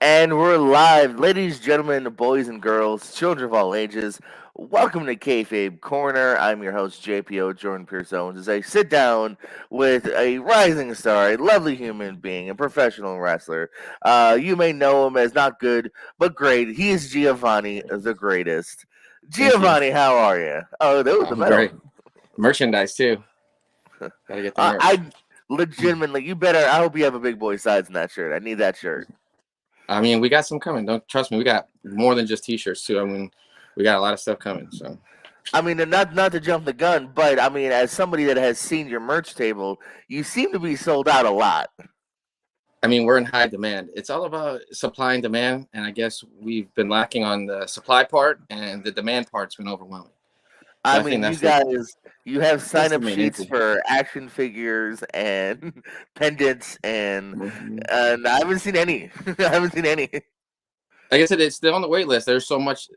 And we're live. Ladies, gentlemen, boys and girls, children of all ages, welcome to Kayfabe Corner. I'm your host, JPO Jordan Pierce Owens, as I sit down with a rising star, a lovely human being, a professional wrestler. You may know him as not good, but great. He is Giovanni, the greatest. Thank you. Giovanni, how are you? Oh, that was the I'm great. medal. Merchandise too. Gotta get the merch. I legitimately, you better, I hope you have a big boy size in that shirt. I need that shirt. I mean, we got some coming. Don't trust me. We got more than just t-shirts too. I mean, we got a lot of stuff coming. So I mean, and not to jump the gun, but I mean, as somebody that has seen your merch table, you seem to be sold out a lot. I mean, we're in high demand. It's all about supply and demand, and I guess we've been lacking on the supply part, and the demand part's been overwhelming. So I I think mean, you that's the guys, you have that's sign the up main sheets issue. for action figures and pendants, and Mhm. I haven't seen any. I haven't seen any. Like I said, it's still on the wait list. There's so much.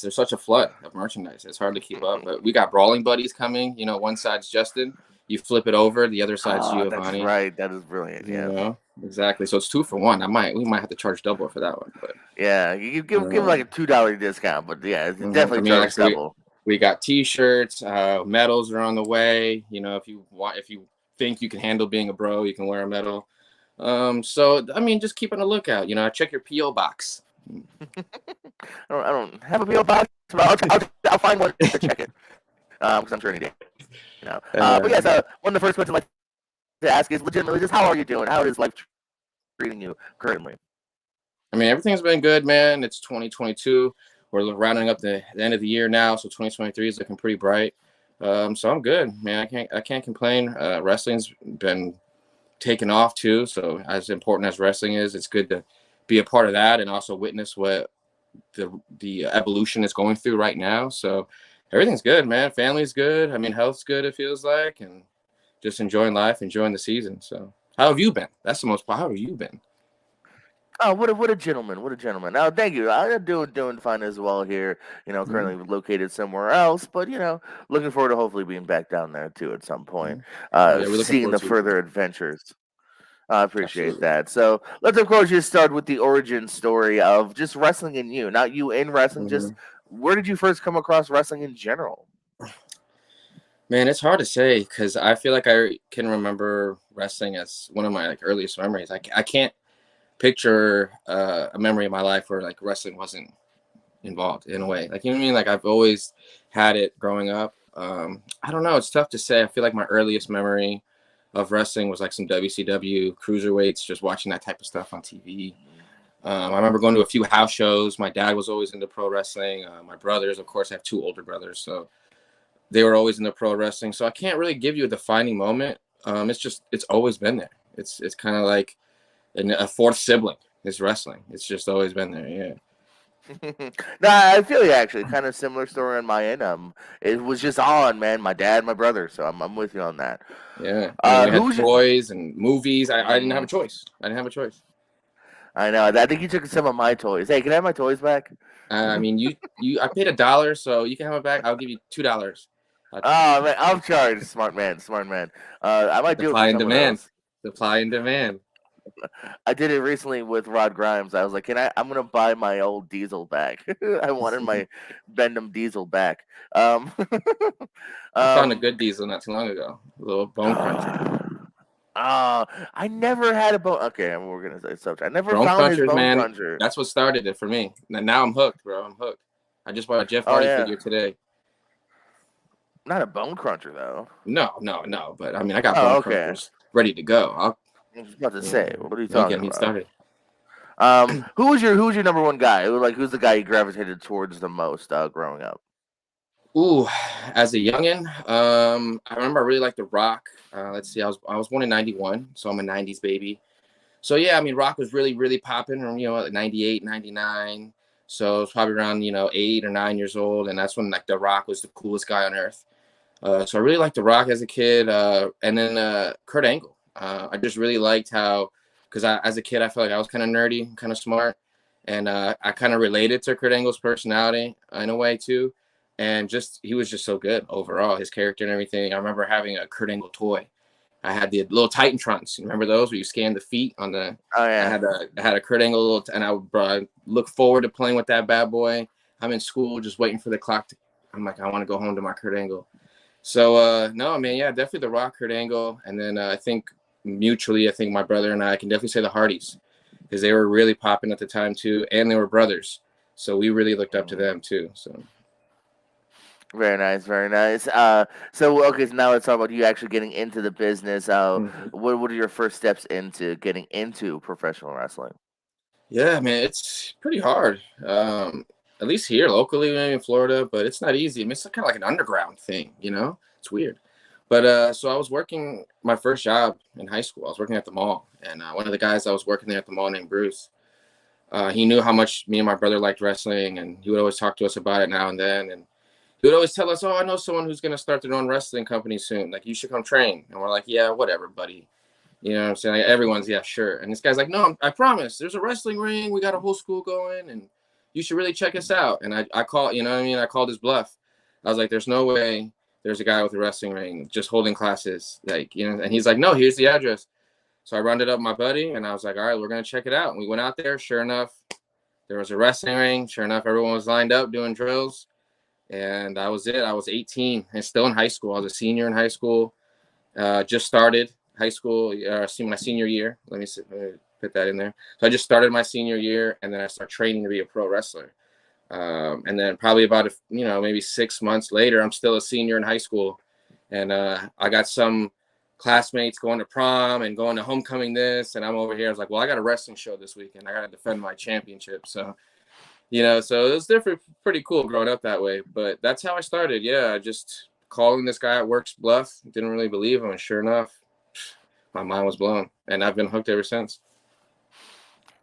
There's such a flood of merchandise. It's hard to keep up. But we got Brawling Buddies coming. You know, one side's Justin. You flip it over, the other side's Oh, that's Giovanni. right. That is brilliant. You Yeah, know, exactly. So it's 2 for 1. We might have to charge double for that one. But yeah. You give uh, like a $2 discount, but yeah, it's I definitely mean, like charged so double. we got T-shirts, medals are on the way. You know, if you think you can handle being a bro, you can wear a medal. So I mean, just keep on the lookout. You know, check your PO box. I don't have a PO box, but I'll find one to check it. Because I'm sure any day. But yes, Uh, one of the first questions I'd like to ask is legitimately just how are you doing? How is life treating you currently? I mean, everything's been good, man. It's 2022. We're rounding up the end of the year now, so 2023 is looking pretty bright. So I'm good, man. I can't complain. Wrestling's been taken off too. So as important as wrestling is, it's good to be a part of that and also witness what the evolution is going through right now. So everything's good, man. Family's good. I mean, health's good. It feels like, and just enjoying life, enjoying the season. So how have you been? That's the most. How have you been? Oh, what a gentleman! What a gentleman! Now, thank you. I'm doing fine as well here. Mm-hmm. Currently located somewhere else, but looking forward to hopefully being back down there too at some point. Mm-hmm. Oh yeah, we're looking Seeing forward the to it too. further adventures. I appreciate Absolutely. that. So let's of course just start with the origin story of just wrestling in you, not you in wrestling. Mm-hmm. Just where did you first come across wrestling in general? Man, it's hard to say because I feel like I can remember wrestling as one of my like earliest memories. I can't picture a memory of my life where like wrestling wasn't involved in a way. Like you know what I mean? Like I've always had it growing up. I don't know. It's tough to say. I feel like my earliest memory of wrestling was like some WCW cruiserweights, just watching that type of stuff on TV. I remember going to a few house shows. My dad was always into pro wrestling. My brothers, of course, I have two older brothers, so they were always into pro wrestling. So I can't really give you a defining moment. It's always been there. It's kind of like a fourth sibling is wrestling. It's just always been there. Yeah. No, I feel you actually. Kind of similar story on my end. It was just on, man. My dad, my brother. So I'm with you on that. Yeah, I mean, we had Who's your? toys and movies. I didn't have a Mm, choice. I didn't have a choice. I know. I think you took some of my toys. Hey, can I have my toys back? I mean, I paid $1, so you can have it back. I'll give you $2. Oh man, I'm charged. Smart man, smart man. I might do it for Supply and some of demand. those. Supply and demand. I did it recently with Rod Grimes. I was like, "Can I? I'm gonna buy my old Diesel back. I wanted my Bendham Diesel back." Um, I found a um, good diesel not too long ago. A little bone cruncher. I never had a bone. Okay, we're gonna say subject. I never Bone found his crunchers, bone man. cruncher. That's what started it for me. And now I'm hooked, bro. I'm hooked. I just bought a Jeff Oh Hardy yeah, figure today. not a bone cruncher though. No, no, no. But I mean, I got bone Oh okay. crunchers ready to go. I was about to You know, say, what are you don't talking get me about? started. Who was your number one guy? Who's the guy you gravitated towards the most growing up? Ooh, as a youngin, I remember I really liked The Rock. Let's see, I was born in '91, so I'm a '90s baby. So yeah, I mean, Rock was really really popping, like '98, '99. So it's probably around 8 or 9 years old, and that's when like The Rock was the coolest guy on earth. So I really liked The Rock as a kid, and then Kurt Angle. I just really liked how, because as a kid I felt like I was kind of nerdy, kind of smart, and I kind of related to Kurt Angle's personality in a way too, and just he was just so good overall, his character and everything. I remember having a Kurt Angle toy. I had the little Titantrons. Remember those where you scan the feet on the? Oh I yeah. had a Kurt Angle little, and I would look forward to playing with that bad boy. I'm in school just waiting for the clock to. I'm like, I want to go home to my Kurt Angle. So no, man, yeah, definitely the Rock, Kurt Angle, and then I think mutually, I think my brother and I can definitely say the Hardys because they were really popping at the time too, and they were brothers, so we really looked up to Mhm. them too. So Very nice, very nice. So okay, so now let's talk about you actually getting into the business. mhm. What are your first steps into getting into professional wrestling? Yeah, man, it's pretty hard. At least here locally, maybe in Florida, but it's not easy. I mean, it's kind of like an underground thing, you know? It's weird. But so I was working my first job in high school. I was working at the mall, and one of the guys that was working there at the mall named Bruce. He knew how much me and my brother liked wrestling, and he would always talk to us about it now and then. And he would always tell us, "Oh, I know someone who's gonna start their own wrestling company soon. Like, you should come train." And we're like, "Yeah, whatever, buddy." You know what I'm saying? Like, everyone's, yeah, sure. And this guy's like, no, I promise. There's a wrestling ring. We got a whole school going, and you should really check us out. And I call, you know what I mean? I called his bluff. I was like, there's no way there's a guy with a wrestling ring just holding classes. Like, you know, and he's like, no, here's the address. So I rounded up my buddy, and I was like, all right, we're going to check it out. And we went out there. Sure enough, there was a wrestling ring. Sure enough, everyone was lined up doing drills. And that was it. I was 18 and still in high school. I was a senior in high school. Just started high school, my senior year. Let me put that in there. So I just started my senior year, and then I started training to be a pro wrestler. And then probably about maybe 6 months later, I'm still a senior in high school, and I got some classmates going to prom and going to homecoming this, and I'm over here. I was like, well, I got a wrestling show this weekend. I got to defend my championship. So so it was different, pretty cool growing up that way. But that's how I started. Yeah, just calling this guy at work's bluff. Didn't really believe him, and sure enough, my mind was blown, and I've been hooked ever since.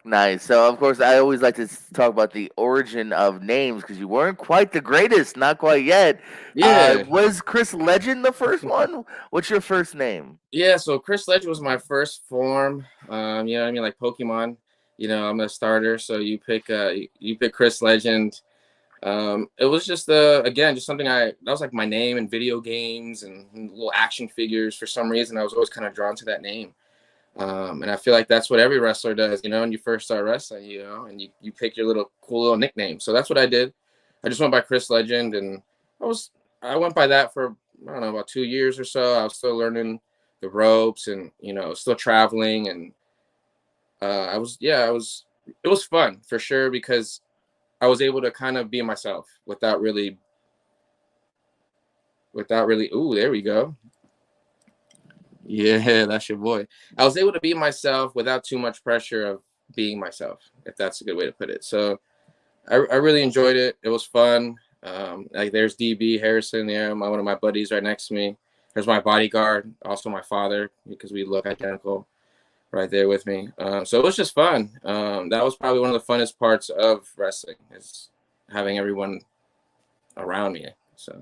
Nice. So of course, I always like to talk about the origin of names because you weren't quite the greatest, not quite yet. Yeah, Was Chris Legend the first one? What's your first name? yeah. So Chris Ledger was my first form. You know what I mean, like Pokemon. I'm a starter, so you pick Chris Legend. It was just again just something that was like my name in video games and little action figures. For some reason, I was always kind of drawn to that name. And I feel like that's what every wrestler does, when you first start wrestling, and you pick your little cool little nickname. So that's what I did. I just went by Chris Legend, and I was I went by that for I don't know about 2 years or so. I was still learning the ropes, and still traveling, and I was it was fun for sure because I was able to kind of be myself without really. Ooh, there we go. Yeah, that's your boy. I was able to be myself without too much pressure of being myself, if that's a good way to put it. So I really enjoyed it. It was fun. Like there's DB Harrison there, one of my buddies right next to me. There's my bodyguard, also my father, because we look identical right there with me. So it was just fun. That was probably one of the funnest parts of wrestling is having everyone around me. So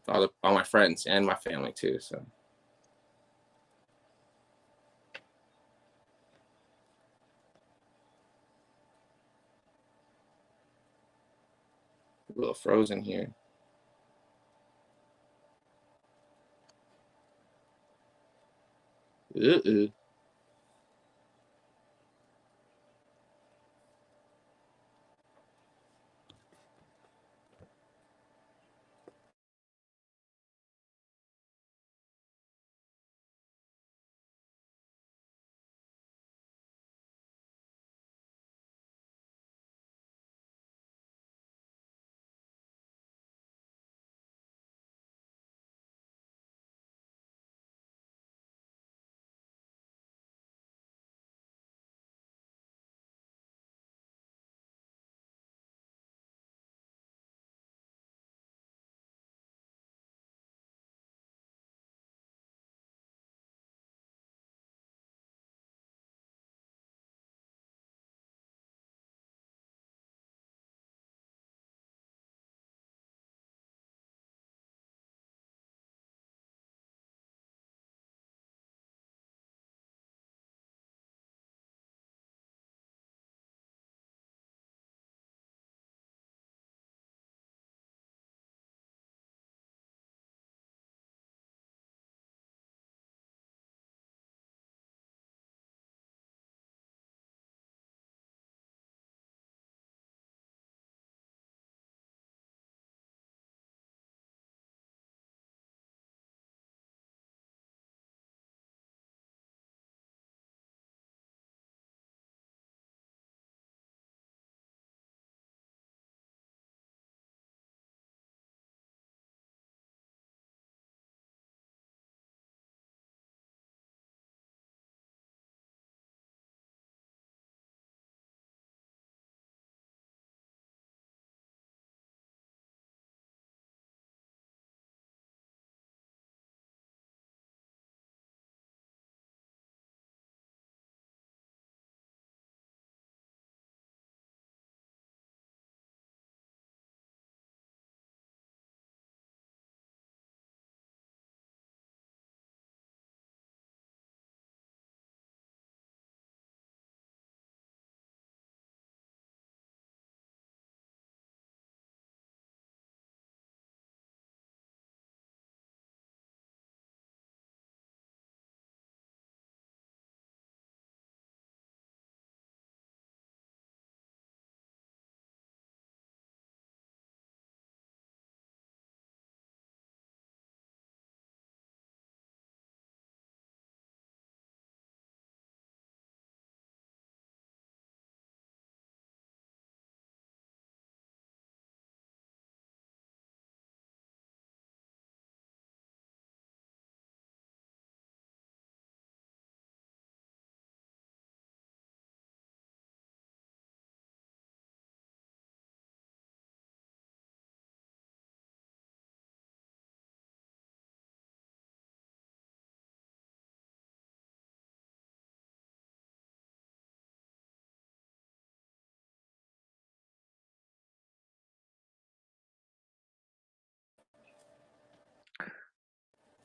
all my friends and my family too. So a little frozen here. Uh-uh.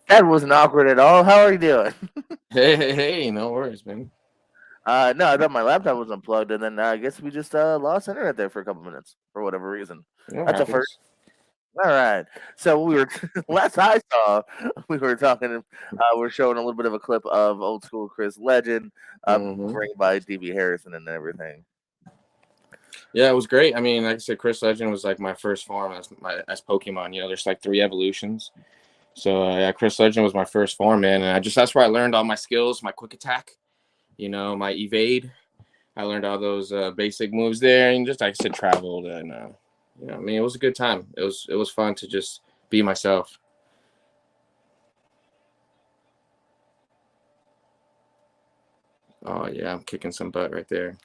That wasn't awkward at all. How are you doing? Hey, no worries, man. No, I thought my laptop was unplugged, and then I guess we just lost internet there for a couple minutes for whatever reason. What That's a first. happens? All right. So we were last I saw, we were talking. We're showing a little bit of a clip of old school Chris Legend, Hmm. bring by DB Harrison and everything. Yeah, it was great. I mean, like I said, Chris Legend was like my first form as Pokemon. There's like three evolutions. So yeah, Chris Legend was my first form, man, and that's where I learned all my skills, my quick attack, my evade. I learned all those basic moves there, and just like I said, traveled, and I mean, it was a good time. It was fun to just be myself. Oh yeah, I'm kicking some butt right there.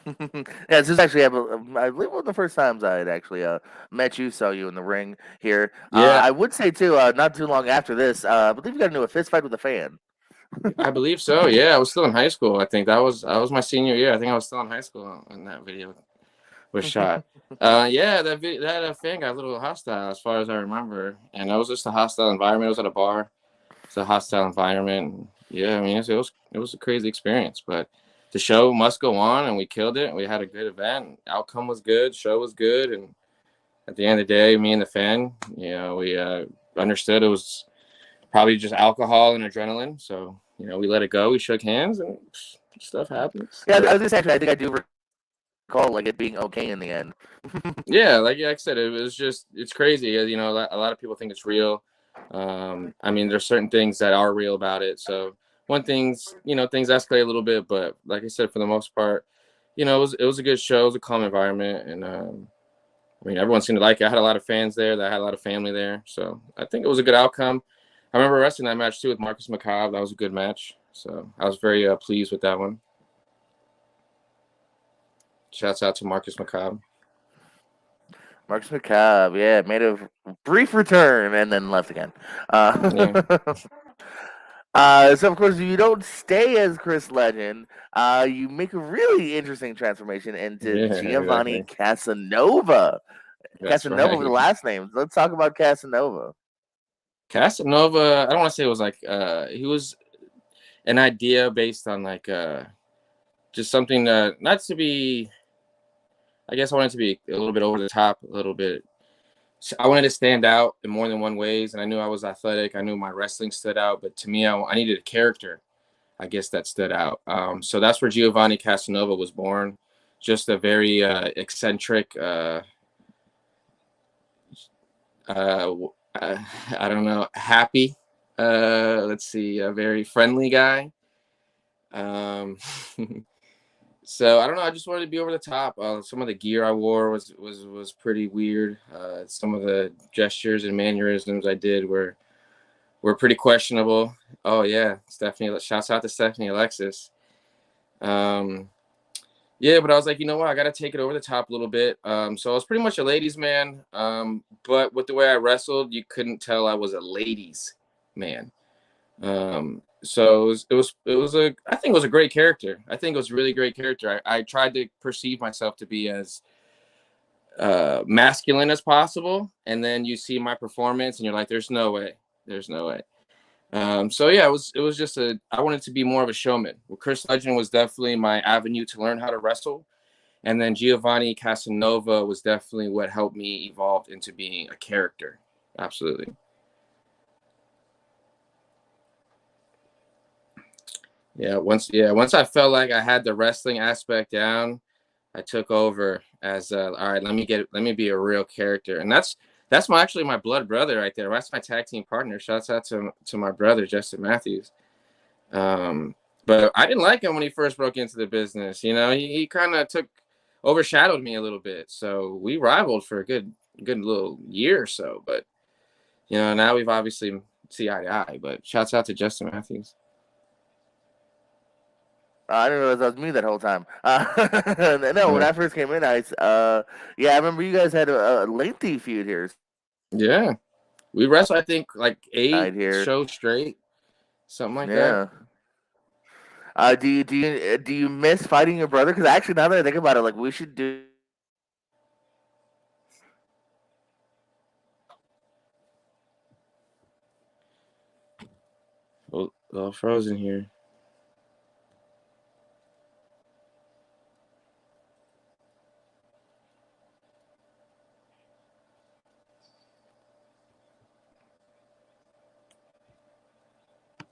Yeah, this is actually, I believe, one of the first times I had actually met you, saw you in the ring here. Yeah, I would say too, not too long after this, I believe you got into a fist fight with a fan. I believe so. Yeah, I was still in high school. I think that was my senior year. I think I was still in high school when that video was shot. Yeah, that fan got a little hostile as far as I remember, and that was just a hostile environment. It was at a bar. It's a hostile environment. Yeah, I mean, it was a crazy experience, but the show must go on, and we killed it. We had a good event. Outcome was good. Show was good, and at the end of the day, me and the fan, we understood it was probably just alcohol and adrenaline. So we let it go. We shook hands, and stuff happens. Yeah, I But was just actually, I think I do recall like it being okay in the end. yeah, like I said, it's crazy. A lot of people think it's real. I mean, there's certain things that are real about it. So things escalate a little bit, but like I said, for the most part, it was a good show. It was a calm environment, and I mean, everyone seemed to like it. I had a lot of fans there. That had a lot of family there, so I think it was a good outcome. I remember wrestling that match too with Marcus McCobb. That was a good match, so I was very pleased with that one. Shouts out to Marcus McCobb. Marcus McCobb, yeah, made a brief return and then left again. Yeah, So of course you don't stay as Chris Legend. You make a really interesting transformation into yeah, Giovanni exactly. Casanova. That's Casanova with the right. last name. Let's talk about Casanova. Casanova, I don't want to say it was like he was an idea based on like just something not to be. I guess I wanted to be a little bit over the top, a little bit. I wanted to stand out in more than one ways, and I knew I was athletic. I knew my wrestling stood out, but to me, I needed a character. I guess that stood out. So that's where Giovanni Casanova was born. Just a very eccentric. Uh, I don't know, happy. Let's see, a very friendly guy. Um, so I don't know. I just wanted to be over the top. Some of the gear I wore was pretty weird. Some of the gestures and mannerisms I did were pretty questionable. Oh yeah, Stephanie. Shouts out to Stephanie Alexis. Um, yeah, but I was like, you know what? I got to take it over the top a little bit. So I was pretty much a ladies' man. But with the way I wrestled, you couldn't tell I was a ladies' man. So I think it was a great character. I think it was a really great character. I tried to perceive myself to be as masculine as possible, and then you see my performance, and you're like, there's no way. So yeah, it was just I wanted to be more of a showman. Well, Chris Legend was definitely my avenue to learn how to wrestle, and then Giovanni Casanova was definitely what helped me evolve into being a character. Absolutely. Once I felt like I had the wrestling aspect down, I took over as all right. Let me be a real character, and that's my blood brother right there. That's my tag team partner. Shouts out to my brother Justin Matthews. But I didn't like him when he first broke into the business. He kind of overshadowed me a little bit. So we rivaled for a good little year or so. But now we've obviously see eye to eye. But shouts out to Justin Matthews. I didn't realize that was me that whole time. No, when Uh, I first came in, yeah, I remember you guys had a lengthy feud here. yeah, we wrestled. I think like Right 8 here, shows straight, something like that. yeah. Do you miss fighting your brother? Because actually, now that I think about it, like we should do All frozen here.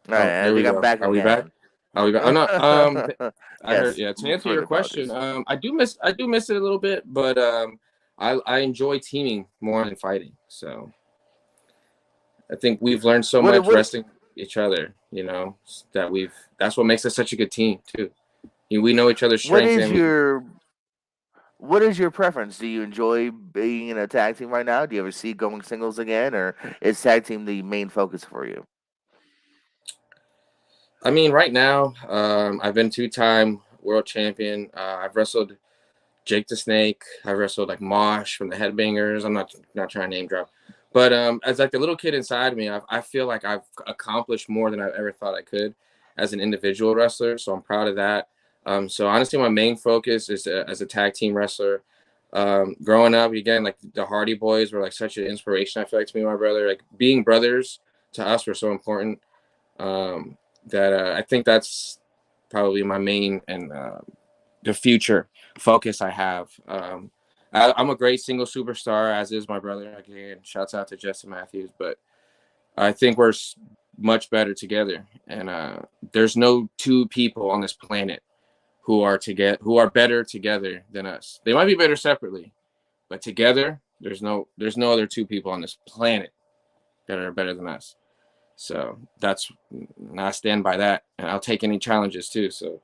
All Oh, right, I there we think I'm go. back Are we back? again. Are we back? Oh no. I heard. Yes, Yeah. To answer further your question, apologies. I do miss it a little bit, but I enjoy teaming more than fighting. So I think we've learned so much What wrestling each other. That that's what makes us such a good team too. We know each other's what strengths is and weaknesses. your preference? Do you enjoy being in a tag team right now? Do you ever see going singles again, or is tag team the main focus for you? I mean, right now, I've been two-time world champion. I've wrestled Jake the Snake. I wrestled like Mosh from the Headbangers. I'm not trying to name drop, but as like the little kid inside me, I feel like I've accomplished more than I've ever thought I could as an individual wrestler. So I'm proud of that. So honestly, my main focus is as a tag team wrestler. Growing up, again, like the Hardy Boys were like such an inspiration. I feel like to me and my brother, like being brothers to us were so important. That I think that's probably my main and the future focus I have. I'm a great single superstar, as is my brother. Again, shouts out to Justin Matthews, but I think we're much better together. And there's no two people on this planet who are better together than us. They might be better separately, but together, there's no other two people on this planet that are better than us. So that's I stand by that, and I'll take any challenges too. So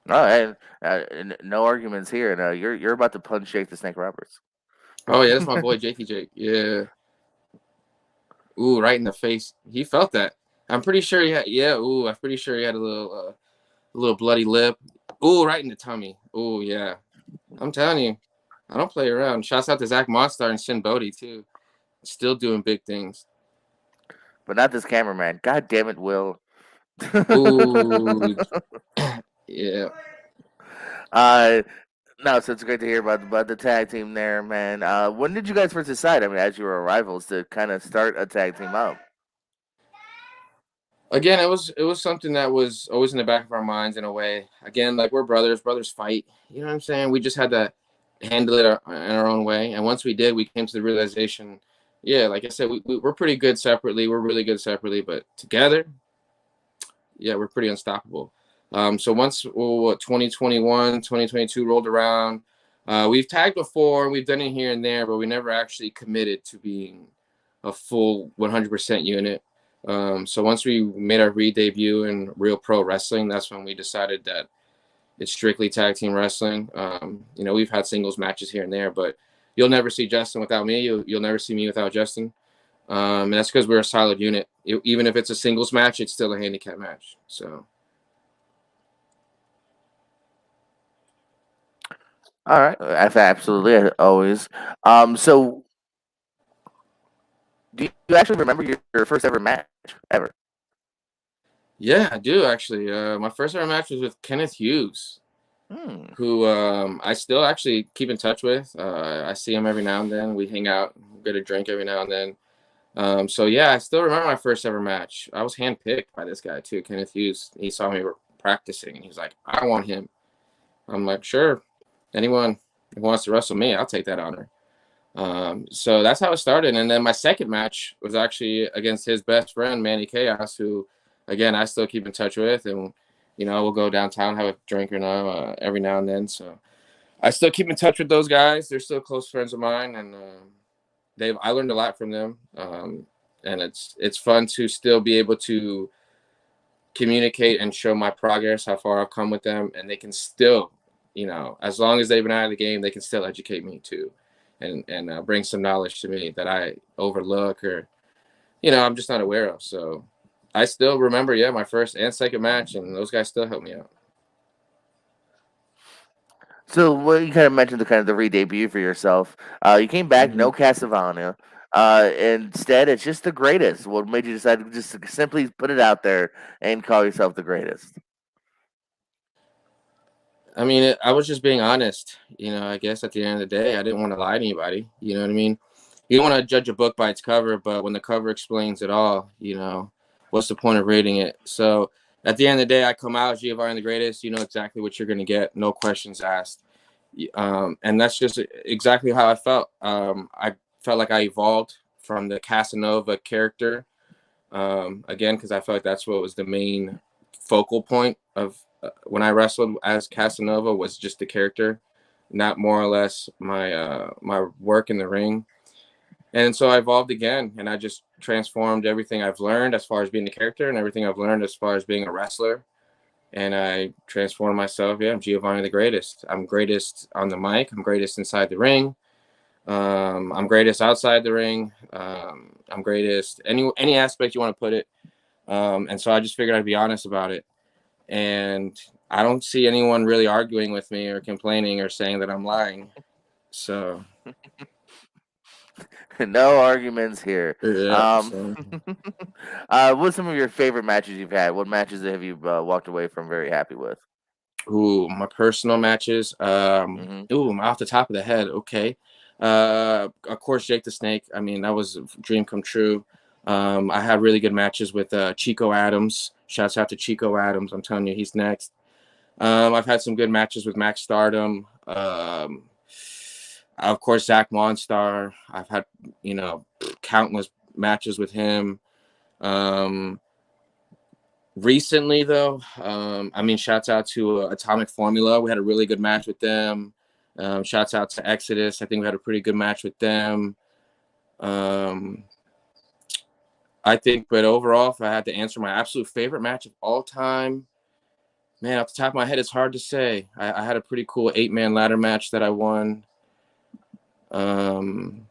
Oh, no arguments here. No, you're about to punch Jake the Snake Roberts. oh yeah, that's my boy Jakey Jake. Yeah. Ooh, right in the face. He felt that. I'm pretty sure he had. Yeah. Ooh, I'm pretty sure he had a little bloody lip. Ooh, right in the tummy. Ooh, yeah. I'm telling you, I don't play around. Shouts out to Zach Monstar and Sin Bodie too. Still doing big things. But not this cameraman. God damn it, Will. Ooh, yeah. uh, no, so it's great to hear about the tag team there, man. When did you guys first decide? I mean, as you were rivals, to kind of start a tag team up? Again, it was something that was always in the back of our minds in a way. Again, like we're brothers, brothers fight. You know what I'm saying? We just had to handle it in our own way. And once we did, we came to the realization, yeah, like I said, we're pretty good separately. We're really good separately, but together, yeah, we're pretty unstoppable. So once 2021, 2022 rolled around, we've tagged before, we've done it here and there, but we never actually committed to being a full 100% unit. So once we made our re-debut in Real Pro Wrestling, that's when we decided that it's strictly tag team wrestling. We've had singles matches here and there, but you'll never see Justin without me. You'll never see me without Justin. And that's because we're a solid unit. Even if it's a singles match, it's still a handicap match. So. All right, absolutely, always. So do you actually remember your first ever match ever? Yeah, I do actually. My first ever match was with Kenneth Hughes, Hmm. who I still actually keep in touch with. I see him every now and then. We hang out, get a drink every now and then. So yeah, I still remember my first ever match. I was handpicked by this guy too, Kenneth Hughes. He saw me practicing, and he's like, "I want him." I'm like, "Sure, anyone who wants to wrestle me, I'll take that honor." So that's how it started. And then my second match was actually against his best friend, Manny Chaos, who, again, I still keep in touch with. And, we'll go downtown, have a drink or no every now and then. So I still keep in touch with those guys. They're still close friends of mine. And I learned a lot from them. And it's fun to still be able to communicate and show my progress, how far I've come with them. And they can still, as long as they've been out of the game, they can still educate me too and bring some knowledge to me that I overlook or I'm just not aware of. So I still remember, yeah, my first and second match, and those guys still help me out. So, well, you kind of mentioned the kind of the re-debut for yourself. You came back, Mm-hmm. no Castlevania. Instead, it's just the greatest. What made you decide to just simply put it out there and call yourself the greatest? I mean, I was just being honest. I guess at the end of the day, I didn't want to lie to anybody. You know what I mean? You don't want to judge a book by its cover, but when the cover explains it all, what's the point of rating it? So at the end of the day, I come out Giovanni the Greatest. You know exactly what you're going to get, no questions asked. And that's just exactly how I felt. I felt like I evolved from the Casanova character, again, because I felt like that's what was the main focal point of when I wrestled as Casanova, was just the character, not more or less my work in the ring. And so I evolved again, and I just transformed everything I've learned as far as being the character and everything I've learned as far as being a wrestler. And I transformed myself. Yeah, I'm Giovanni the Greatest. I'm greatest on the mic. I'm greatest inside the ring. I'm greatest outside the ring. I'm greatest any aspect you want to put it. And so I just figured I'd be honest about it. And I don't see anyone really arguing with me or complaining or saying that I'm lying. So No arguments here. yeah. Um, So what's some of your favorite matches you've had? What matches have you walked away from very happy with? ooh, my personal matches. Hmm. Ooh, off the top of the head. Okay. Of course, Jake the Snake. I mean, that was a dream come true. I had really good matches with Chico Adams. Shouts out to Chico Adams. I'm telling you, he's next. I've had some good matches with Max Stardom. Of course, Zach Monstar. I've had, countless matches with him. Um, Recently, though, I mean, shouts out to Atomic Formula. We had a really good match with them. Shouts out to Exodus. I think we had a pretty good match with them. Um, I think, but overall, if I had to answer my absolute favorite match of all time, man, off the top of my head, it's hard to say. I had a pretty cool 8-man ladder match that I won. Um,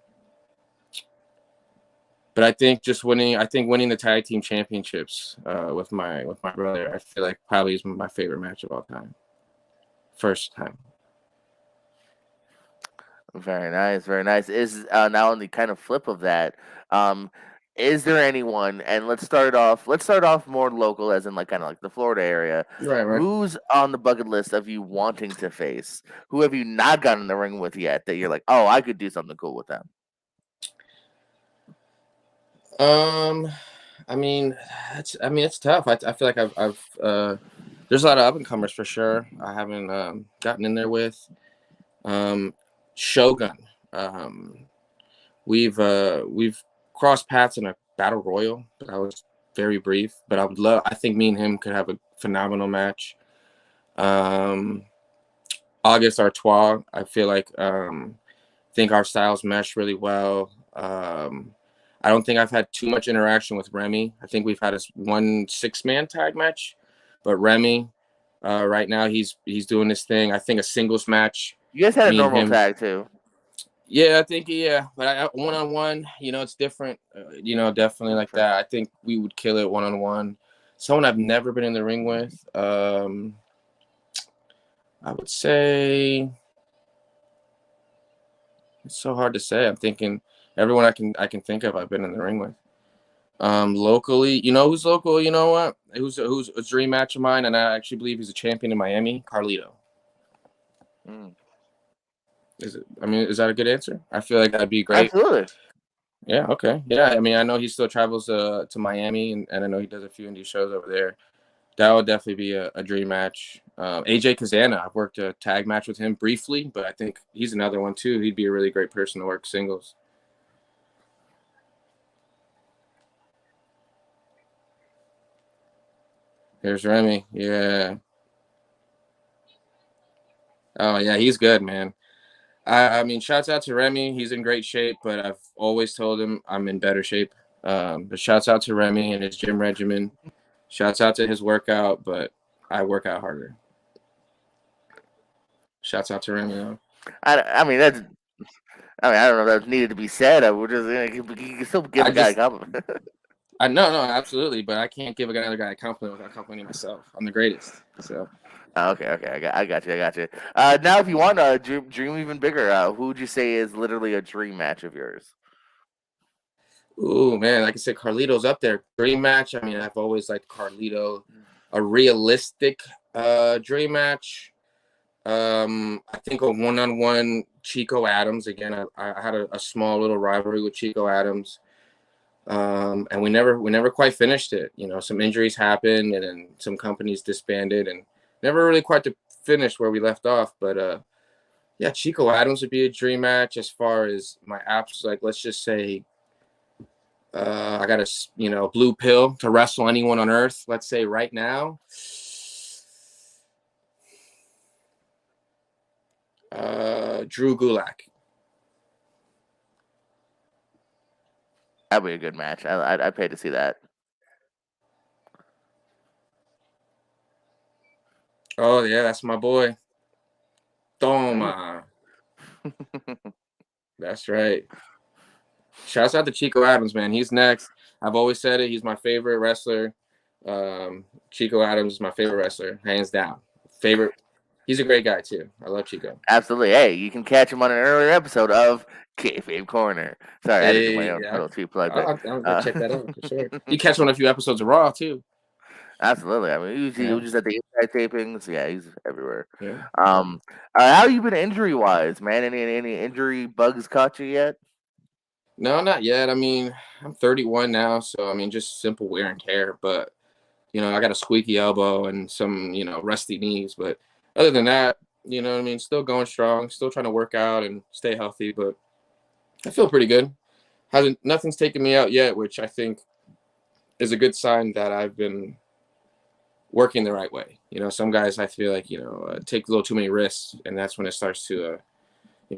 but I think winning the tag team championships with my brother, I feel like probably is my favorite match of all time. First time. Very nice, very nice. Is now on the kind of flip of that. Um, is there anyone? And let's start off. Let's start off more local, as in like kind of like the Florida area. Right, right. Who's on the bucket list of you wanting to face? Who have you not gotten in the ring with yet? That you're like, oh, I could do something cool with them. Um, it's tough. I feel like there's a lot of up and comers for sure. I haven't gotten in there with um, Shogun. Um, we've crossed paths in a battle royal, but I was very brief. But I think me and him could have a phenomenal match. Um, August Artois. I feel like think our styles mesh really well. I don't think I've had too much interaction with Remy. I think we've had a 1 6-man tag match, but Remy, right now he's doing this thing. I think a singles match, You guys had a me and normal him. tag too. Yeah, I think but one on one, it's different. Definitely like Okay. that. I think we would kill it one on one. Someone I've never been in the ring with. I would say it's so hard to say. I'm thinking everyone I can think of I've been in the ring with. Locally, who's local? You know what? Who's a dream match of mine, and I actually believe he's a champion in Miami. Carlito. Mm. Is it? I mean, is that a good answer? I feel like that'd be great. Absolutely. Yeah. Okay. Yeah. I mean, I know he still travels to Miami, and I know he does a few indie shows over there. That would definitely be a dream match. AJ Kazana, I've worked a tag match with him briefly, but I think he's another one too. He'd be a really great person to work singles. Here's Remy. Yeah. Oh yeah, he's good, man. I mean, shouts out to Remy. He's in great shape, but I've always told him I'm in better shape. But shouts out to Remy and his gym regimen. Shouts out to his workout, but I work out harder. Shouts out to Remy, though. I mean that's. I mean, I don't know if that needed to be said. I would just you can still give I a guy a just, compliment. no, absolutely, but I can't give another guy a compliment without complimenting myself. I'm the greatest. So, Okay, okay, I got you, I got you. Now, if you want to dream even bigger, who would you say is literally a dream match of yours? ooh, man, like I said, Carlito's up there. Dream match. I mean, I've always liked Carlito. A realistic dream match. I think a one-on-one Chico Adams. Again, I had a small little rivalry with Chico Adams. And we never quite finished it. You know, some injuries happened, and then some companies disbanded, and never really quite to finish where we left off. But yeah, Chico Adams would be a dream match. As far as my apps, like let's just say I got a blue pill to wrestle anyone on earth. Let's say right now, Drew Gulak. That'd be a good match. I'd pay to see that. Oh yeah, that's my boy. Toma. That's right. Shouts out to Chico Adams, man. He's next. I've always said it. He's my favorite wrestler. Chico Adams is my favorite wrestler, hands down. Favorite. He's a great guy too. I love Chico. Absolutely. Hey, you can catch him on an earlier episode of Kayfabe Corner. Sorry, I had to do my Hey, own yeah, little cheap plug there. I'll check that out for sure. You catch him on a few episodes of Raw too. Absolutely. I mean, usually Yeah. just at the inside tapings. Yeah, he's everywhere. Yeah. How you been injury wise, man? Any injury bugs caught you yet? No, not yet. I mean, I'm 31 now, so I mean, just simple wear and tear. But I got a squeaky elbow and some rusty knees. But other than that, what I mean, still going strong, still trying to work out and stay healthy. But I feel pretty good. Nothing's taken me out yet, which I think is a good sign that I've been working the right way. Some guys I feel like take a little too many risks, and that's when it starts to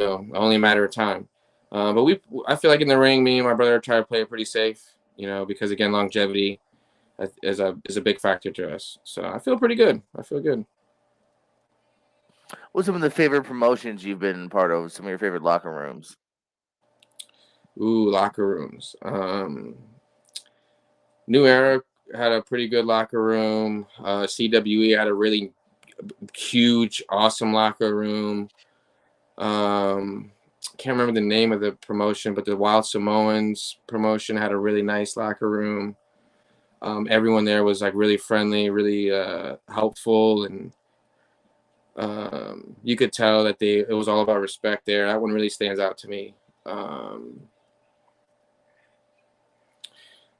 only a matter of time. But I feel like in the ring, me and my brother try to play it pretty safe. Because again, longevity is a big factor to us. So I feel pretty good. I feel good. What's some of the favorite promotions you've been part of? Some of your favorite locker rooms? Ooh, locker rooms. New Era had a pretty good locker room. CWE had a really huge, awesome locker room. Can't remember the name of the promotion, but the Wild Samoans promotion had a really nice locker room. Everyone there was like really friendly, really helpful, and you could tell that it was all about respect there. That one really stands out to me.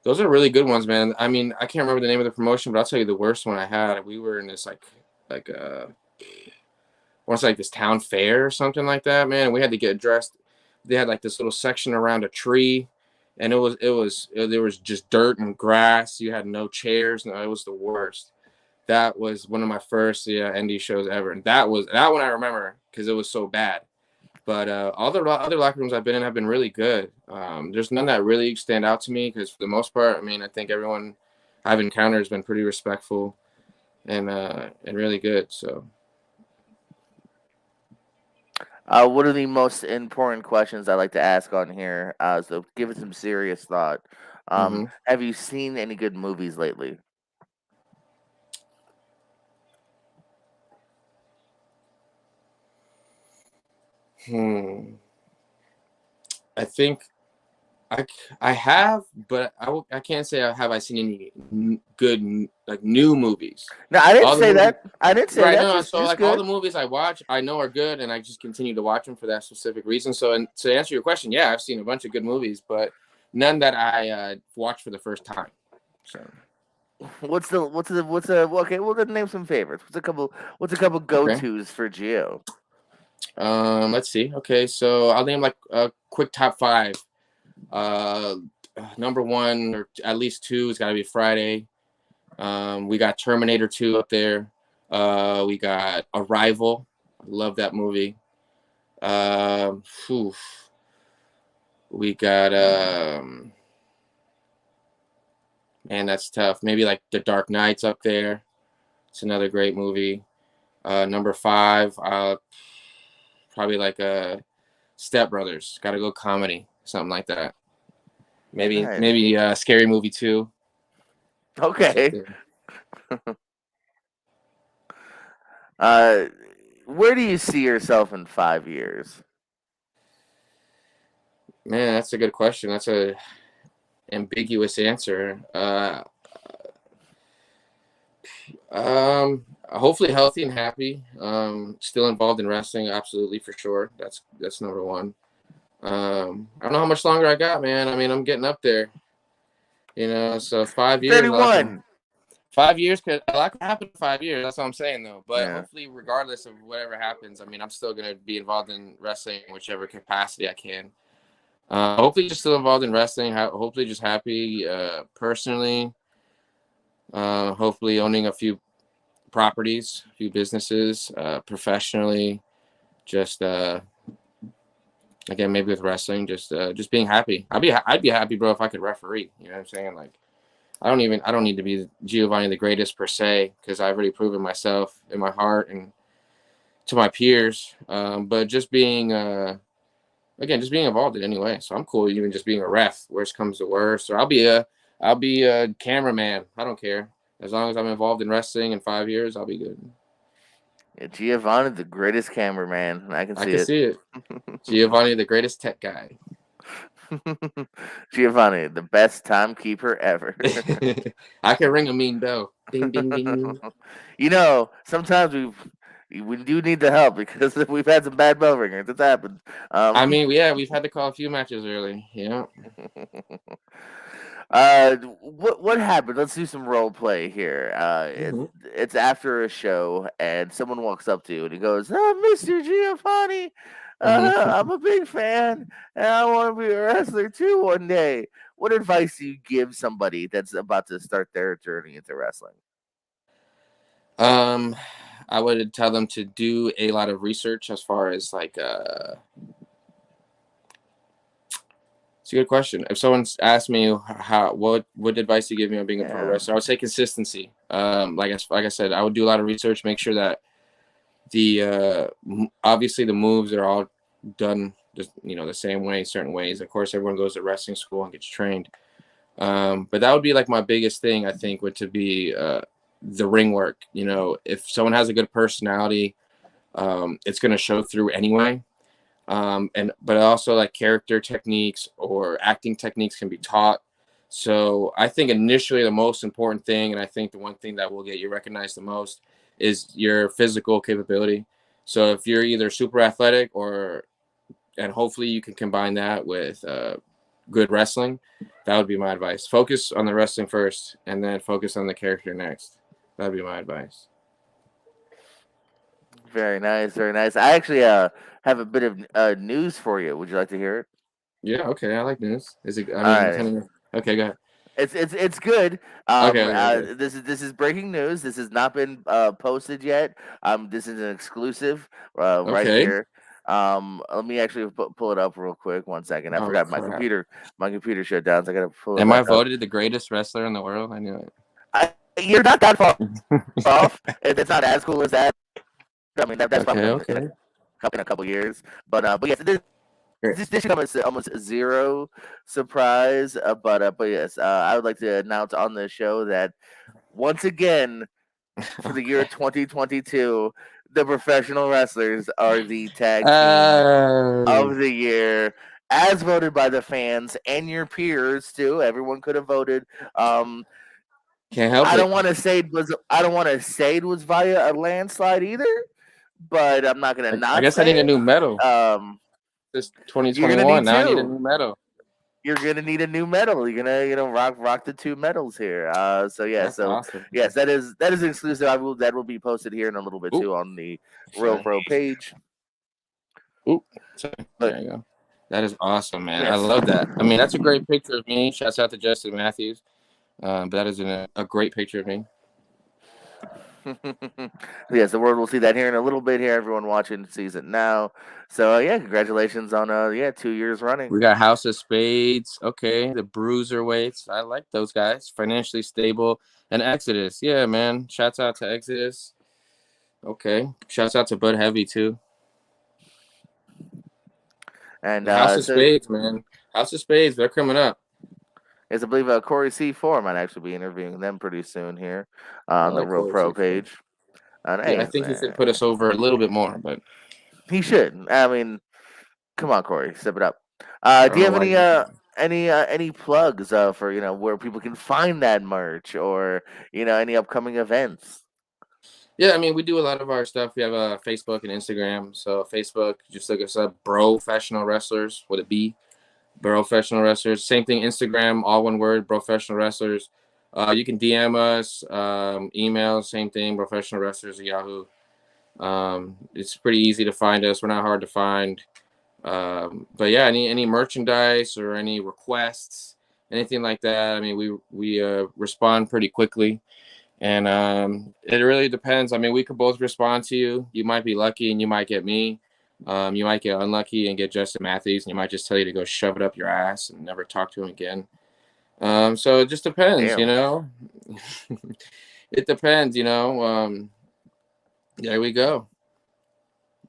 Those are really good ones, man. I mean, I can't remember the name of the promotion, but I'll tell you the worst one I had. We were in this like once like this town fair or something like that, man. And we had to get dressed. They had like this little section around a tree, and there was just dirt and grass. You had no chairs. No, it was the worst. That was one of my first indie shows ever, and that one I remember because it was so bad. But all the other locker rooms I've been in have been really good. There's none that really stand out to me because for the most part, I mean, I think everyone I've encountered has been pretty respectful and really good. So. What are the most important questions I like to ask on here? So give it some serious thought. Mm-hmm. Have you seen any good movies lately? I think I have, but I can't say I seen any good like new movies. No, I didn't All the say movies, that. I didn't say right? that. No, Just so just like all good. the movies I watch, I know are good, and I just continue to watch them for that specific reason. So, and to answer your question, yeah, I've seen a bunch of good movies, but none that I watched for the first time. So, Okay, well then name some favorites. What's a couple go okay. tos for Geo? Let's see. Okay, so I'll name like a quick top five. Uh, Number one or at least two has got to be Friday. We got Terminator 2 up there. We got Arrival. I love that movie. Whew. We got man, that's tough. Maybe like The Dark Knight's up there. It's another great movie. Number five, probably like Step Brothers. Got to go comedy, something like that. Nice. Maybe Scary Movie 2. That's up Okay. there. Uh, where do you see yourself in 5 years? Man, that's a good question. That's a ambiguous answer. Hopefully healthy and happy. Still involved in wrestling, absolutely for sure. That's number one. I don't know how much longer I got, man. I mean, I'm getting up there. So 5 years, a lot can, 31. 5 years could a lot can happen in 5 years. That's what I'm saying though. But Yeah. hopefully, regardless of whatever happens, I mean, I'm still gonna be involved in wrestling in whichever capacity I can. Hopefully, just still involved in wrestling. Hopefully, just happy personally. Hopefully, owning a few properties, a few businesses, professionally. Just again, maybe with wrestling, just being happy. I'd be happy, bro, if I could referee. You know what I'm saying? Like, I don't need to be Giovanni the greatest per se, because I've already proven myself in my heart and to my peers. But just being again, just being involved in any way. So I'm cool even just being a ref. Worst comes to worst, or I'll be a cameraman. I don't care, as long as I'm involved in wrestling in 5 years, I'll be good. Yeah, Giovanni, the greatest cameraman. I can I see can it. see it. Giovanni, the greatest tech guy. Giovanni, the best timekeeper ever. I can ring a mean bell. Ding ding ding. Sometimes we do need the help because we've had some bad bell ringers. It's happened. I mean, yeah, we've had to call a few matches early. Yeah. what happened? Let's do some role play here. Mm-hmm. It's after a show, and someone walks up to you and he goes, "Oh, Mr. Giovanni, Mm-hmm. I'm a big fan, and I want to be a wrestler too one day." What advice do you give somebody that's about to start their journey into wrestling? Um, I would tell them to do a lot of research as far as like it's a good question. If someone's asked me how what advice do you give me on being a pro Yeah. wrestler, I would say consistency. Like I said, I would do a lot of research, make sure that the obviously the moves are all done just the same way, certain ways. Of course, everyone goes to wrestling school and gets trained. But that would be like my biggest thing, I think, would to be the ring work. If someone has a good personality, it's going to show through anyway. But also like character techniques or acting techniques can be taught. So I think initially the most important thing, and I think the one thing that will get you recognized the most, is your physical capability. So if you're either super athletic and hopefully you can combine that with good wrestling, that would be my advice. Focus on the wrestling first, and then focus on the character next. That'd be my advice. Very nice, very nice. I actually have a bit of news for you. Would you like to hear it? Yeah, okay, I like news. Is it? I All mean, right. kind of. Okay, go ahead. It's good. Okay, okay, okay. This is breaking news. This has not been posted yet. This is an exclusive right Okay. here. Let me actually pull it up real quick. One second. I Oh forgot my crap! computer. My computer shut down, so I gotta pull it Am I back up. voted the greatest wrestler in the world? I knew it. You're not that far off. It's not as cool as that. I mean, that's probably Okay, coming okay. in a couple years. But yes, Great. this should come as almost zero surprise. But yes, I would like to announce on the show that once again for the year Okay. 2022, the professional wrestlers are the tag team Oh, of the year, as voted by the fans and your peers too. Everyone could have voted. Um, can't help I it. don't want to say it was. I don't want to say it was via a landslide either, but I'm not gonna I not guess I need say a it. new medal. Um, This you're gonna 2021. need Now I need a two. new medal. You're gonna need a new medal. You're gonna rock the two medals here. So yeah, That's so awesome. yes, that is exclusive. That will be posted here in a little bit Oop, too on the Real sorry. Pro page. Oop, sorry. But There you go. That is awesome, man. I yes, love that. I mean, that's a great picture of me. Shouts out to Justin Matthews. But that is a great picture of me. yes, the world will see that here in a little bit. Here, everyone watching sees it now. So yeah, congratulations on 2 years running. We got House of Spades. Okay, the Bruiserweights. I like those guys. Financially stable. And Exodus. Yeah, man. Shouts out to Exodus. Okay. Shouts out to Bud Heavy too. And The House of so Spades, man. House of Spades. They're coming up. yes, I believe Corey C4 might actually be interviewing them pretty soon here I on the like Real Corey Pro C4. page. And Yeah, I hey, think he could put us over a little bit more, but he should. I mean, come on, Corey, step it up. I Do don't you know have why he doesn't. any plugs for where people can find that merch or any upcoming events? Yeah, I mean, we do a lot of our stuff. We have Facebook and Instagram. So Facebook, just look us up, Bro Professional Wrestlers with a B. Professional wrestlers. Same thing. Instagram, all one word. Professional wrestlers. You can DM us, email. Same thing. Professional wrestlers at Yahoo. It's pretty easy to find us. We're not hard to find. But yeah, any merchandise or any requests, anything like that. I mean, we respond pretty quickly, and it really depends. I mean, we could both respond to you. You might be lucky, and you might get me. You might get unlucky and get Justin Matthews, and he might just tell you to go shove it up your ass and never talk to him again. So it just depends, you Damn. know. It depends, you know. There we go.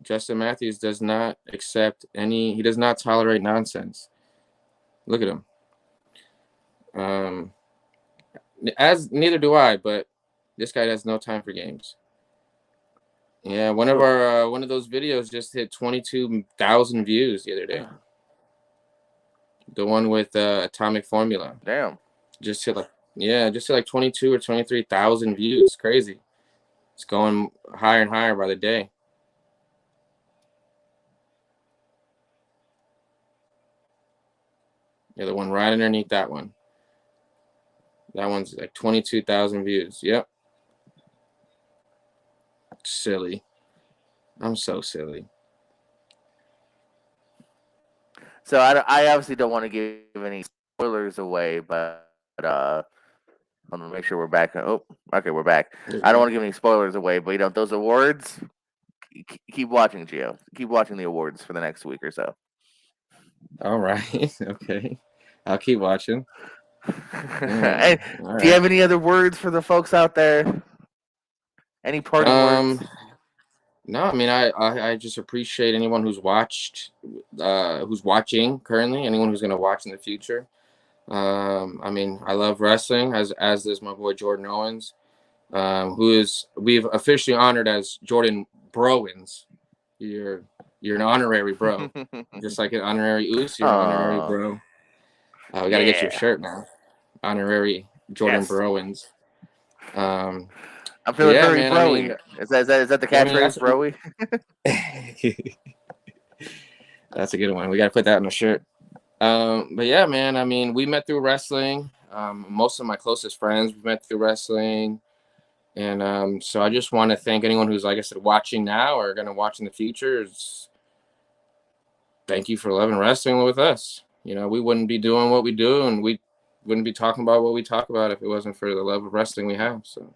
Justin Matthews does not accept any. He does not tolerate nonsense. Look at him. As neither do I, but this guy has no time for games. Yeah, one of those videos just hit 22,000 views the other day. The one with Atomic Formula Damn. just hit like 22 or 23,000 views. Crazy. It's going higher and higher by the day. Yeah, the one right underneath that one. That one's like 22,000 views. Yep. Silly. I'm so silly. So I obviously don't want to give any spoilers away, but I'm gonna make sure we're back. Oh, okay, we're back. I don't want to give any spoilers away, but those awards. Keep watching, Gio. Keep watching the awards for the next week or so. All right. Okay. I'll keep watching. And do you have any other words for the folks out there? Any parting words? No, I mean I just appreciate anyone who's who's watching currently, anyone who's gonna watch in the future. I mean I love wrestling as does my boy Jordan Owens, we've officially honored as Jordan Browens. You're an honorary bro, just like an honorary Oos. You're an honorary bro. We gotta get you a shirt now, honorary Jordan Browens. I'm feeling very man, broy. I mean, Is that the catchphrase, broy? That's a good one. We got to put that on a shirt. But yeah, man, I mean, we met through wrestling. Most of my closest friends we met through wrestling. And so I just want to thank anyone who's, like I said, watching now or going to watch in the future. Thank you for loving wrestling with us. You know, we wouldn't be doing what we do, and we wouldn't be talking about what we talk about if it wasn't for the love of wrestling we have. So.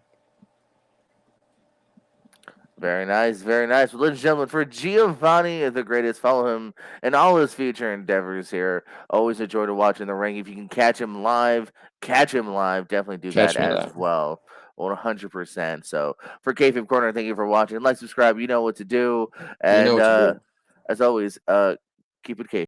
Very nice, very nice. Well, ladies and gentlemen, for Giovanni the greatest, follow him in all his future endeavors here. Always a joy to watch in the ring. If you can catch him live, Definitely do that Catch me as live. well. 100%. So for Kayfabe Corner, thank you for watching. Like, subscribe. You know what to do. You know And what to do. as always, keep it Kayfabe.